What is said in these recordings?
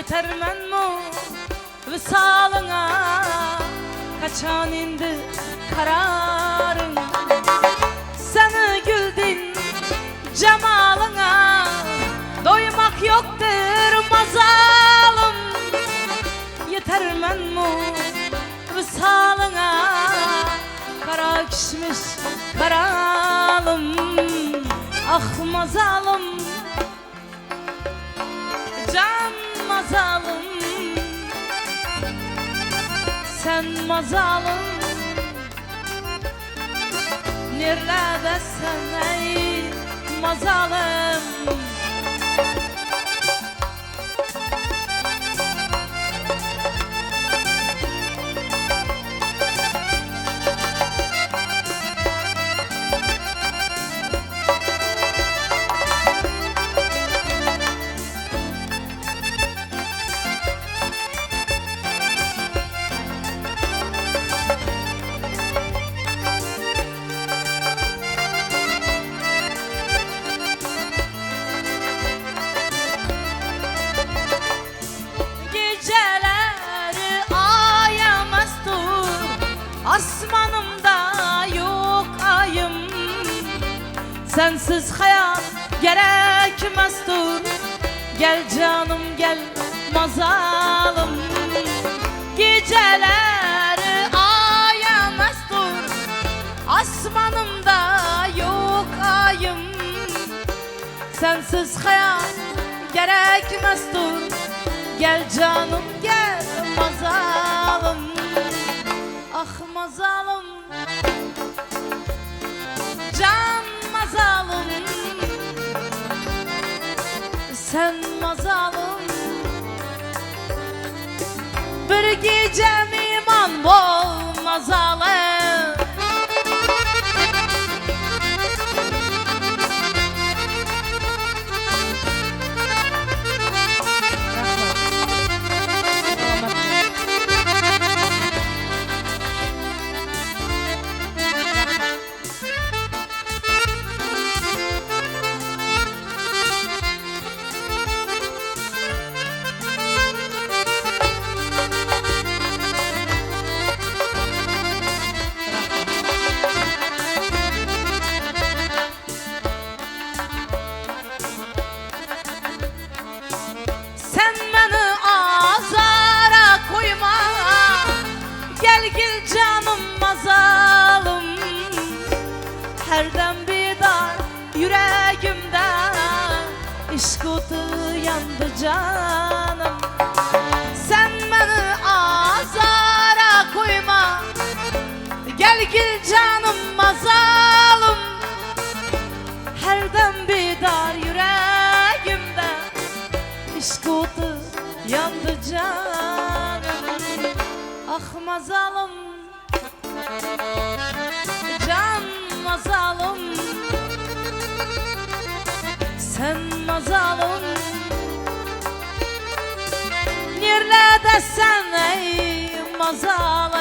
yetermenmi visalına, kaçan indi kararın. Seni güldün cemalına, doymak yoktur mazalım. Yetermenmi visalına, kara kişmiş karalım. Ah mazalım, can mazalım, sen mazalım. Neredesin ey mazalım? Asmanımda yok ayım, sensiz hayat gerekmezdir. Gel canım gel mazalım, geceleri ayamazdır. Asmanımda yok ayım, sensiz hayat gerekmezdir. Gel canım gel mazalım. Ah mazalım, can mazalım, sen mazalım. Bir gecem iman bol mazalım. Gel canım mazalım, herden bir dar yüreğimde İşk otu yandı canım. Sen beni azara koyma, gel canım mazalım, herden bir dar yüreğimde İşk otu yandı canım. Ah mazalım, can mazalım, sen mazalım. Neredesin ey mazalım?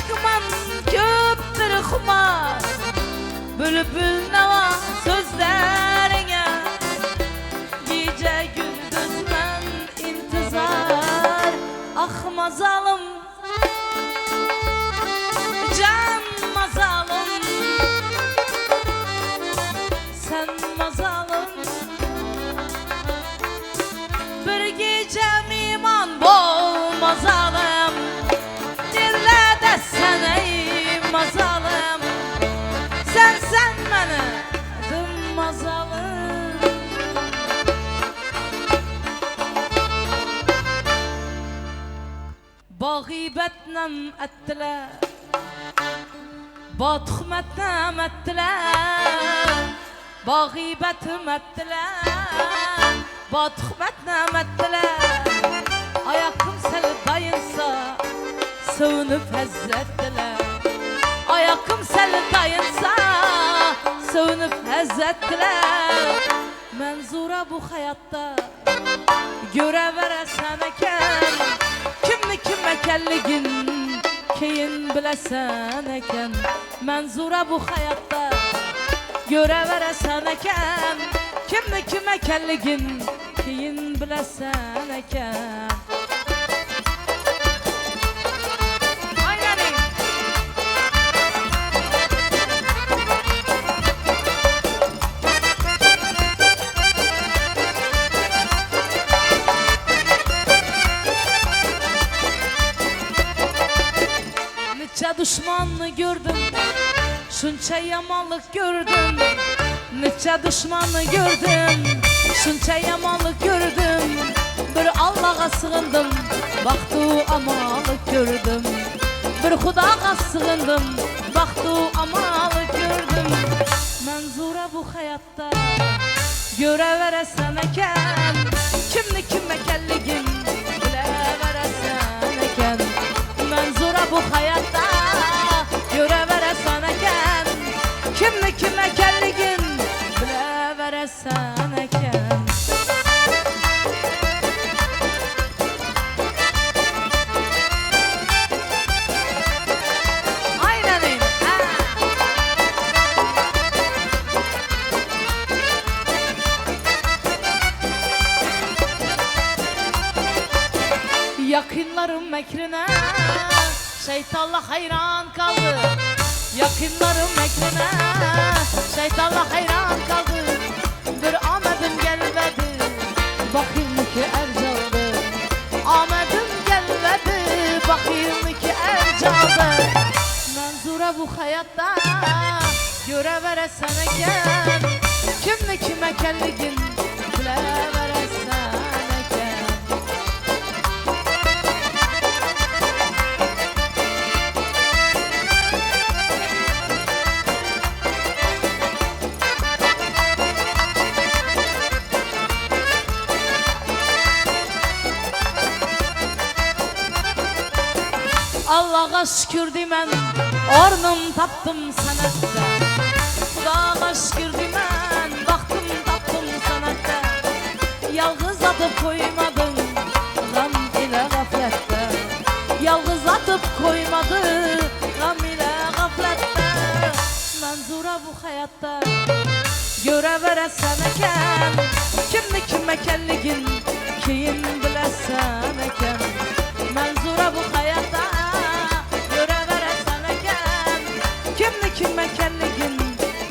aşkman köptür xumar bülbül nava sözlerine gece gündüz ben intizar ah mazalım can mazalım sen mazalım bir gece iman bol mazalım dille de sen ey mazalım sen beni dım mazalım bağibetle ettiler Batxmetem ettiler Bağibetim ettiler Batxmetem ettiler Ayakım seni dayınsa Sığınıp hezzettiler Ayakım seni dayınsa Sığınıp hezzettiler Menzura bu hayatta Göre veresen eken Kimni kime kelligin Keyin bilesen eken Menzura bu hayatta Göre veresen eken Kimni kime kelligin Keyin bilesen eken Neçe düşmanını gördüm Şunça yamanlık gördüm Neçe düşmanını gördüm Şunça yamanlık gördüm Bir Allah'a sığındım Baktı amalık gördüm Bir Hudağa sığındım Baktı amalık gördüm Menzura bu hayatta Göre veresen eken Kimni kime kelligin Bile veresen eken Menzura bu hayatta Göre veresen eken Kimni kime kelligin Bile veresen eken Aynen öyle Yakınlarım mekrine Şeytanla hayran kaldı Yakınlarım mekrine Şeytanla hayran kaldı Bir Ahmet'im gelmedi Bakayım ki ercaldı Ahmet'im gelmedi Bakayım ki ercaldı Menzura bu hayatta Göre veresen eken Kimni kime kelligin Bile veresen eken Allah'a şükür dimen Ornum taptım sanatta Hudağa şükür dimen Baktım taptım sanatta Yalğız atıp koymadın Gam ile gaflette Yalğız atıp koymadı Gam ile gaflette Menzura bu hayatta Göre veresen eken Kimni kime kelligin Keyin bilesen eken Menzura bu hayatta Kimni kime kelligin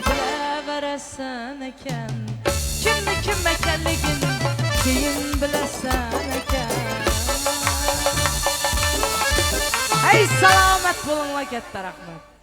Bile veresen eken Kimni kime kelligin Keyin bilesen eken Hey selamet bulun vakitler Ahmet